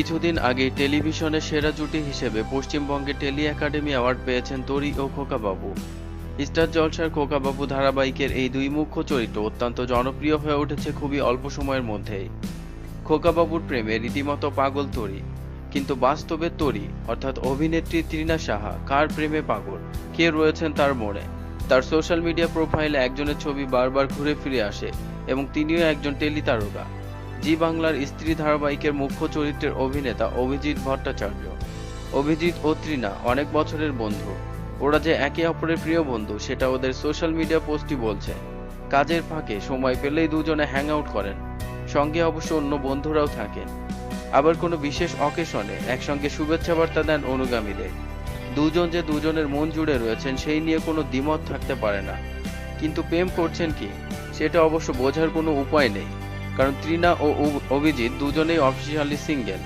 কিছুদিন আগে টেলিভিশনের সেরা জুটি হিসেবে পশ্চিমবঙ্গে টেলি একাডেমি অ্যাওয়ার্ড পেয়েছেন তরি ও খোকাবাবু। স্টার জলসার খোকাবাবু ধারাবাহিকের এই দুই মুখ্য চরিত্র অত্যন্ত জনপ্রিয় হয়ে উঠেছে খুবই অল্প সময়ের মধ্যেই। খোকাবাবুর প্রেমে রীতিমতো পাগল তরি, কিন্তু বাস্তবে তরি অর্থাৎ অভিনেত্রী তৃণা সাহা কার প্রেমে পাগল, কে রয়েছেন তার মনে? তার সোশ্যাল মিডিয়া প্রোফাইলে একজনের ছবি বারবার ঘুরে ফিরে আসে এবং তিনিও একজন টেলি তারকা। জি বাংলার স্ত্রী ধারাবাহিকের মুখ্য চরিত্রের অভিনেতা অভিজিৎ ভট্টাচার্য। অভিজিৎ ও তৃণা অনেক বছরের বন্ধু। ওরা যে একে অপরের প্রিয় বন্ধু সেটা ওদের সোশ্যাল মিডিয়া পোস্টই বলছে। কাজের ফাঁকে সময় পেলেই দুজনে হ্যাং আউট করেন, সঙ্গে অবশ্য অন্য বন্ধুরাও থাকেন। আবার কোনো বিশেষ অকেশনে একসঙ্গে শুভেচ্ছা বার্তা দেন অনুগামীদের। দুজন যে দুজনের মন জুড়ে রয়েছেন সেই নিয়ে কোনো দ্বিমত থাকতে পারে না। কিন্তু প্রেম করছেন কি সেটা অবশ্য বোঝার কোনো উপায় নেই, কারণ তৃণা ও অভিজিৎ দুজনেই অফিসিয়ালি সিঙ্গেল।